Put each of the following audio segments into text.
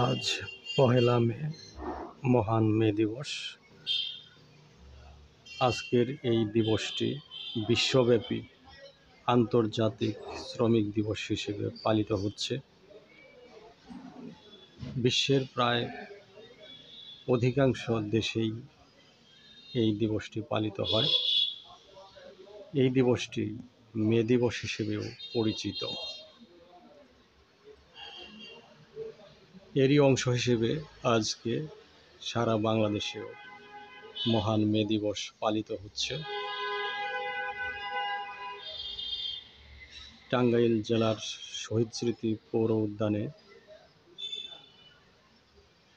আজ পহেলা মে, মহান মে দিবস। আজকের এই দিবসটি বিশ্বব্যাপী আন্তর্জাতিক শ্রমিক দিবস হিসেবে পালিত হচ্ছে। বিশ্বের প্রায় অধিকাংশ দেশেই এই দিবসটি পালিত হয়। এই দিবসটি মে দিবস হিসেবেও পরিচিত। এরই অংশ হিসেবে আজকে সারা বাংলাদেশেও মহান মে দিবস পালিত হচ্ছে। টাঙ্গাইল জেলার শহীদ স্মৃতি পৌর উদ্যানে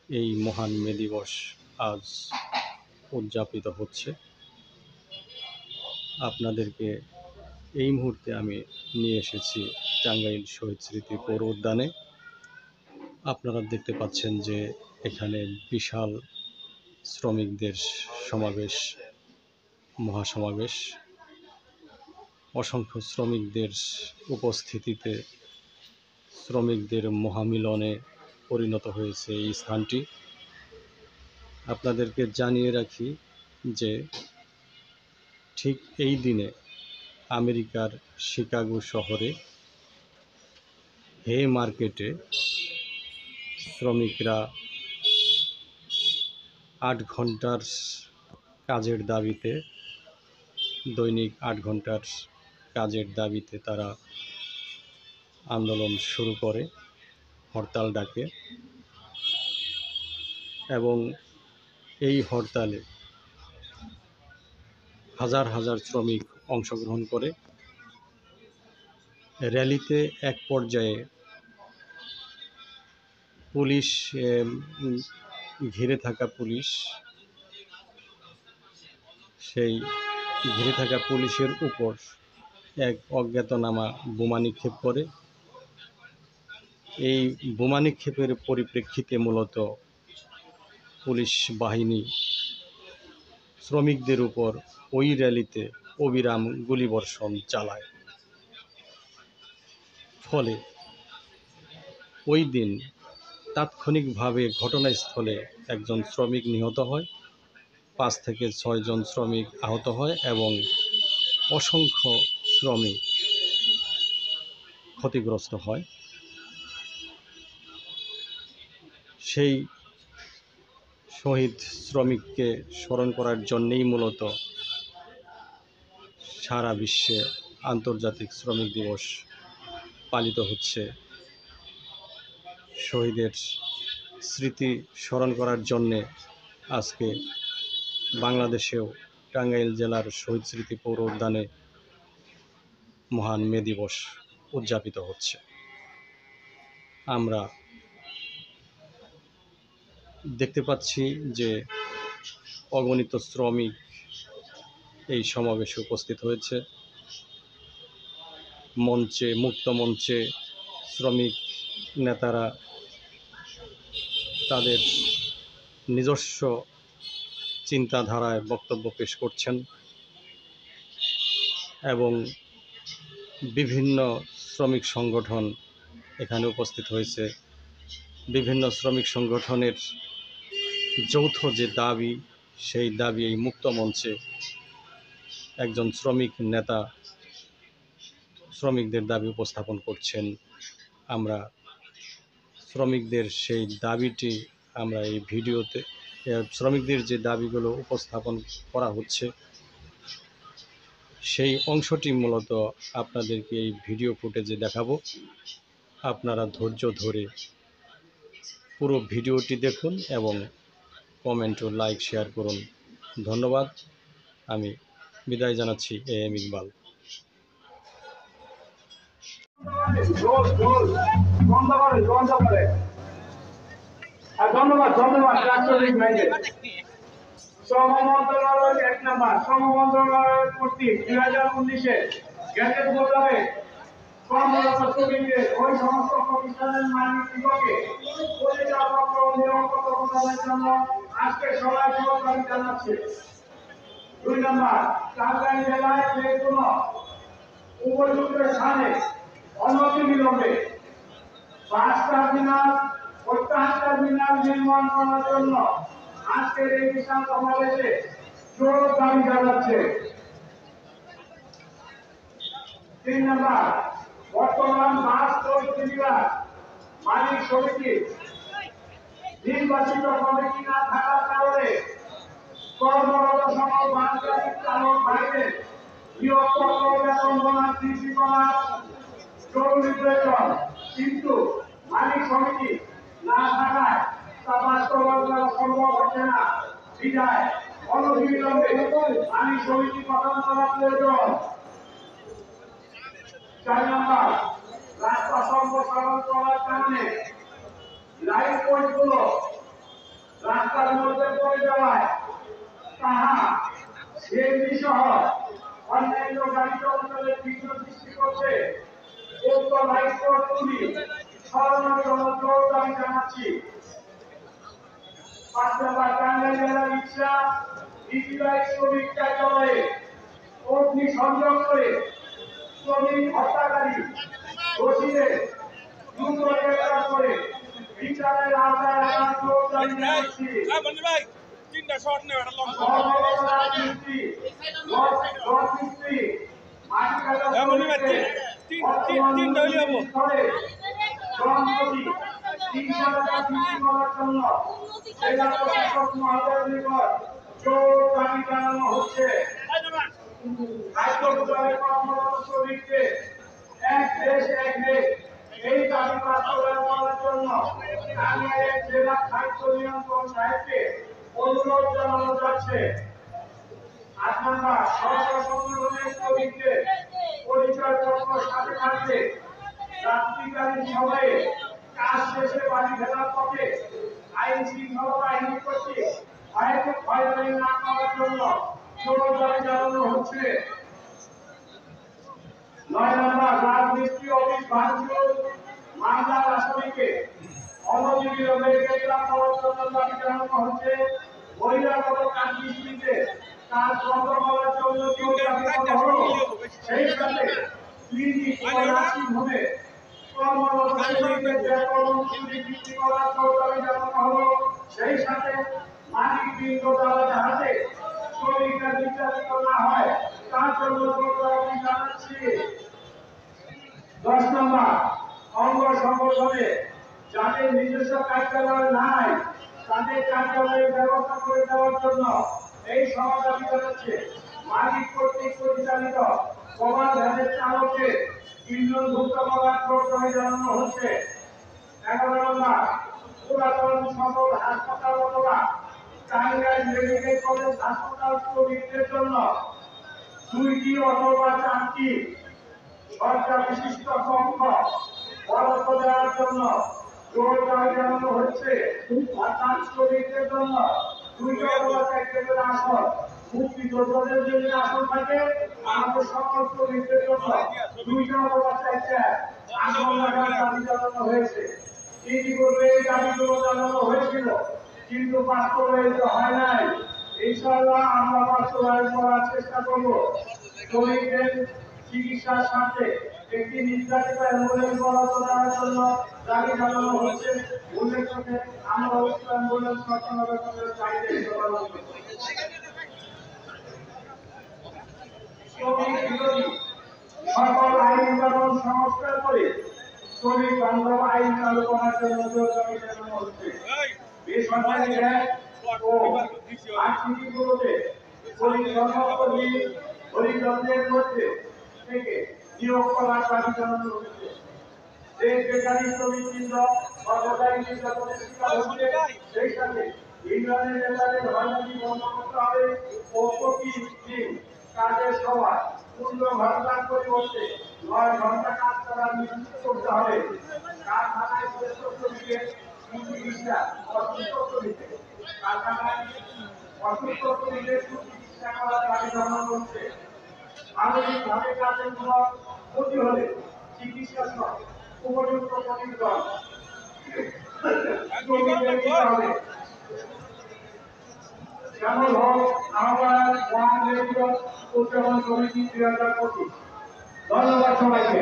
এই মহান মে দিবস আজ উদযাপিত হচ্ছে। আপনাদেরকে এই মুহূর্তে আমি নিয়ে এসেছি টাঙ্গাইল শহীদ স্মৃতি পৌর উদ্যানে। আপনারা দেখতে পাচ্ছেন যে এখানে বিশাল শ্রমিকদের সমাবেশ, মহাসমাবেশ। অসংখ্য শ্রমিকদের উপস্থিতিতে শ্রমিকদের মহামিলনে পরিণত হয়েছে এই স্থানটি। আপনাদেরকে জানিয়ে রাখি যে ঠিক এই দিনে আমেরিকার শিকাগো শহরে হে মার্কেটে শ্রমিকরা 8 ঘন্টার কাজের দাবিতে, দৈনিক 8 ঘন্টার কাজের দাবিতে তারা আন্দোলন শুরু করে, হরতাল ডাকে এবং এই হরতালে হাজার হাজার শ্রমিক অংশগ্রহণ করে। র্যালিতে এক পর্যায়ে পুলিশ, ঘিরে থাকা পুলিশ, সেই ঘিরে থাকা পুলিশের উপর এক অজ্ঞাতনামা বোমা নিক্ষেপ করে। এই বোমা নিক্ষেপের পরিপ্রেক্ষিতে মূলত পুলিশ বাহিনী শ্রমিকদের উপর ওই র্যালিতে অবিরাম গুলিবর্ষণ চালায়। ফলে ওই দিন তাৎক্ষণিকভাবে ঘটনাস্থলে একজন শ্রমিক নিহত হয়, 5 থেকে 6 জন শ্রমিক আহত হয় এবং অসংখ্য শ্রমিক ক্ষতিগ্রস্ত হয়। সেই শহীদ শ্রমিককে স্মরণ করার জন্যেই মূলত সারা বিশ্বে আন্তর্জাতিক শ্রমিক দিবস পালিত হচ্ছে। শহীদের স্মৃতি স্মরণ করার জন্যে আজকে বাংলাদেশেও টাঙ্গাইল জেলার শহীদ স্মৃতি পৌর উদ্যানে মহান মে দিবস উদযাপিত হচ্ছে। আমরা দেখতে পাচ্ছি যে অগণিত শ্রমিক এই সমাবেশে উপস্থিত হয়েছে। মঞ্চে, মুক্ত মঞ্চে শ্রমিক নেতারা তাদের নিজস্ব চিন্তাধারায় বক্তব্য পেশ করছেন এবং বিভিন্ন শ্রমিক সংগঠন এখানে উপস্থিত হয়েছে। বিভিন্ন শ্রমিক সংগঠনের যৌথ যে দাবি, সেই দাবি এই মুক্ত মঞ্চে একজন শ্রমিক নেতা শ্রমিকদের দাবি উপস্থাপন করছেন। আমরা শ্রমিকদের সেই দাবিটি আমরা এই ভিডিওতে, শ্রমিকদের যে দাবিগুলো উপস্থাপন করা হচ্ছে সেই অংশটি মূলত আপনাদেরকে এই ভিডিও ফুটেজে দেখাবো। আপনারা ধৈর্য ধরে পুরো ভিডিওটি দেখুন এবং কমেন্ট ও লাইক শেয়ার করুন। ধন্যবাদ। আমি বিদায় জানাচ্ছি AM ইকবাল। ধন্যবাদ শ্রম মন্ত্রণালয় 1 নম্বর শ্রম মন্ত্রণালয় কর্তৃক 2019-এ গ্যাজেট মোতাবেক কর্মরত শ্রমিকদের ওই সমস্ত প্রতিষ্ঠানের মালিকদিগকে পরিচালক ও নিয়োগপত্র প্রদানের জন্য আজকে সবাই সহযোগিতা জানাচ্ছে। 2 নম্বর, টাঙ্গাইল জেলায় যে কোনো উপযুক্ত স্থানে অনতিবিলম্বে বাস টার্মিনাল, প্রত্যাহার টার্মিনাল নির্মাণ করার জন্য আজকের এই বিশাল সমাবেশে জোর দাবি জানাচ্ছে। 3 নম্বর, বর্তমান বাস পরিচালনার মালিক সমিতি নির্বাচিত কমিটি না থাকার কারণে কর্মরত সকল বাসগাড়ির চালক ভাইদের নিয়োগপত্র বেতন বোনাস বৃদ্ধি করার জরুরি প্রয়োজন, কিন্তু মালিক সমিতি না থাকায় তা বাস্তবায়ন করা সম্ভব হচ্ছে না। বিধায় অনবিলম্বে মালিক সমিতি গঠন করা প্রয়োজন। 4 নম্বর, রাস্তা সম্প্রসারণ করার কারণে লাইট পোস্টগুলো রাস্তার মধ্যে পড়ে যাওয়ায় তাহা সিএনজি সহ অন্যান্য গাড়ি চলাচলের বিঘ্ন সৃষ্টি করছে। উক্ত লাইট পোস্টগুলি সরানোর জন্য জোর দাবি জানাচ্ছি। 5 নম্বর, টাঙ্গাইল জেলা রিক্সা ইজিবাইক শ্রমিক কার্যালয়ে অগ্নি সংযোগ করে শ্রমিক হত্যাকারী দোষীদের দ্রুত গ্রেফতার করে বিচারের আওতায় আনার জোর দাবি জানাচ্ছি। এক দেশ এক দেশ এই দাবি বাস্তবায়ন করার জন্য টাঙ্গাইলের জেলা খাদ্য নিয়ন্ত্রণ সাহেবকে অনুরোধ জানানো যাচ্ছে। 8 নম্বর, সরকার সংগঠনের শ্রমিকদের পরিচয়পত্র সাথে থাকবে রাত্রিকালীন সময়ে কাজ শেষে বাড়ি ফেরার পথে আইন শৃঙ্খলা বাহিনী কর্তৃক হয়রানি না করার জন্য জোর দাবি জানানো হচ্ছে। 9 নম্বর, রাজমিস্ত্রি অফিস ভাঙচুর মামলার আসামিকে অনবিলম্বে গ্রেপ্তার করার জন্য দাবি জানানো হচ্ছে। বহিরাগত কাজমিস্ত্রিতে কাজ বন্ধ করার জন্য জোর দাবি করা হলো। সেই সাথে ক্লিনিক ও নার্সিং হোমে কর্মরত শ্রমিকদের বেতন বৃদ্ধি করার জোর দাবি জানানো হলো। সেই সাথে মালিকবৃন্দ দ্বারা যাহাতে শ্রমিকরা নির্যাতিত না হয় তার জন্য জোর দাবি জানাচ্ছি। 10 নম্বর, অঙ্গ সংগঠনে যাদের নিজস্ব কার্যালয় নাই তাদের কার্যালয়ের ব্যবস্থা করে দেওয়ার জন্য এই সভা দাবি জানাচ্ছে। মালিক কর্তৃক পরিচালিত প্রবাদ ভ্যানের চালককে ইন্ধনভুক্ত করার জোর দাবি জানানো হচ্ছে। 11 নম্বর, পুরাতন সকল হাসপাতাল অথবা টাঙ্গাইল মেডিকেল কলেজ হাসপাতাল শ্রমিকদের জন্য 2টি অথবা 4টি সরকার বিশিষ্ট কক্ষ বরাদ্দ দেওয়ার জন্য জোর দাবি জানানো হচ্ছে। অর্থাৎ শ্রমিকদের জন্য 2টি অথবা 4টি করে আসন, মুক্তিযোদ্ধাদের জন্য আসন থাকে, আমাদের সকল শ্রমিকদের জন্য 2টি অথবা 4টি আসন রাখার দাবি জানানো হয়েছে। ইতিপূর্বে এই দাবিগুলো জানানো হয়েছিল, কিন্তু বাস্তবায়িত হয় নাই। ইনশাআল্লাহ আমরা বাস্তবায়ন করার চেষ্টা করব। শ্রমিকদের চিকিৎসার স্বার্থে একটি নির্ধারিত অ্যাম্বুলেন্স বরাদ্দ দেওয়ার জন্য দাবি জানানো হচ্ছে। উল্লেখ্য, আমরা অ্যাম্বুলেন্স রক্ষণাবেক্ষণের চাহিদা সকল আইন কানুন সংস্কার করে শ্রমিক বান্ধব আইন চালু করার জন্য জোর দাবি জানানো হচ্ছে। বেসরকারি ব্যাংক ও আইনজীবীগুলোতে পরিকর্মী হরিজনদের মধ্যে থেকে নিয়োগ করার দাবি জানানো হচ্ছে। দেশ বেকারি শ্রমিকবৃন্দ কর্মচারী নির্যাতনের শিকার হচ্ছে, সেই সাথে ইউনিয়নের নেতাদের হয়রানি বন্ধ করতে হবে ও প্রতিদিন কাজের সময় 15 ঘন্টার পরিবর্তে 9 ঘন্টা কাজ করার নিশ্চিত করতে হবে। কারখানায় শ্রেষ্ঠ শ্রমিকের চিকিৎসা অসুস্থ শ্রমিকে কারখানায় অসুস্থ শ্রমিকের চিকিৎসা করার দাবি জানানো হচ্ছে। মানবিকভাবে কাজের কোনো ক্ষতি হলে চিকিৎসা সহ উপযুক্ত প্রতিকার হবে। যেমন হোক আহ্বান উদযাপন কমিটি 2025। ধন্যবাদ সবাইকে।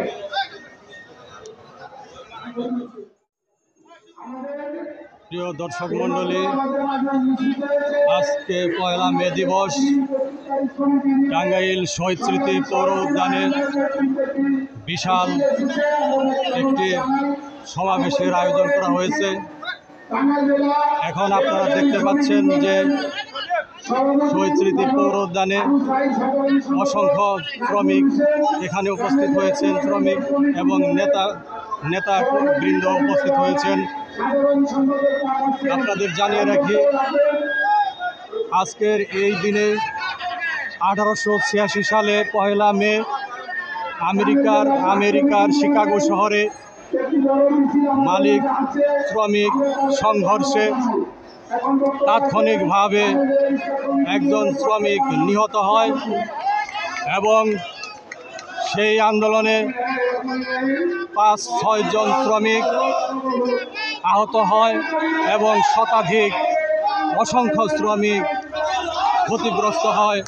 আমাদের প্রিয় দর্শক মণ্ডলী, আজকে 1 মে দিবস টাঙ্গাইল শহীদ স্মৃতি পৌর উদ্যানে বিশাল একটি সমাবেশের আয়োজন করা হয়েছে। এখন আপনারা দেখতে পাচ্ছেন যে শহীদ স্মৃতি পৌর উদ্যানে অসংখ্য শ্রমিক এখানে উপস্থিত হয়েছেন, শ্রমিক এবং নেতা বৃন্দ উপস্থিত হয়েছেন। আপনাদের জানিয়ে রাখি, আজকের এই দিনে 1886 সালে 1 মে আমেরিকার শিকাগো শহরে মালিক শ্রমিক সংঘর্ষে তাৎক্ষণিকভাবে একজন শ্রমিক নিহত হয় এবং সেই আন্দোলনে 5-6 জন শ্রমিক আহত হয় এবং শতাধিক অসংখ্য শ্রমিক ক্ষতিগ্রস্ত হয়।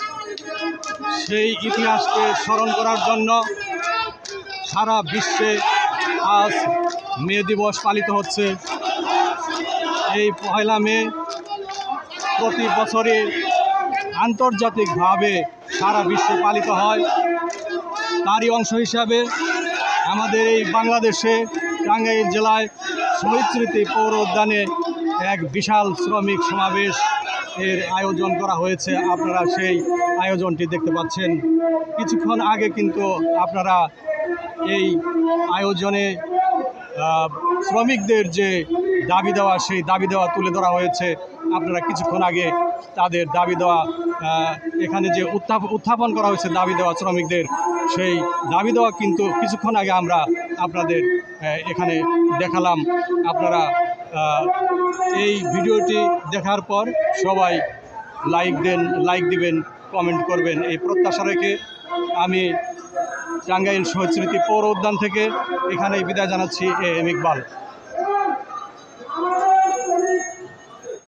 সেই ইতিহাসকে স্মরণ করার জন্য সারা বিশ্বে আজ মে দিবস পালিত হচ্ছে। এই 1 মে প্রতি বছরই আন্তর্জাতিকভাবে সারা বিশ্বে পালিত হয়। তারই অংশ হিসাবে আমাদের এই বাংলাদেশে টাঙ্গাইল জেলায় শহীদ স্মৃতি পৌর উদ্যানে এক বিশাল শ্রমিক সমাবেশ এর আয়োজন করা হয়েছে। আপনারা সেই আয়োজনটি দেখতে পাচ্ছেন। কিছুক্ষণ আগে কিন্তু আপনারা এই আয়োজনে শ্রমিকদের যে দাবি দেওয়া, সেই দাবি দেওয়া তুলে ধরা হয়েছে। আপনারা কিছুক্ষণ আগে তাদের দাবি দেওয়া এখানে যে উত্থাপন করা হয়েছে দাবি দেওয়া শ্রমিকদের, সেই দাবি দেওয়া কিন্তু কিছুক্ষণ আগে আমরা আপনাদের এখানে দেখালাম। আপনারা এই ভিডিওটি দেখার পর সবাই লাইক দিবেন, কমেন্ট করবেন, এই প্রত্যাশা রেখে আমি টাঙ্গাইল শহীদ স্মৃতি পৌর উদ্যান থেকে এখানেই বিদায় জানাচ্ছি। এম ইকবাল।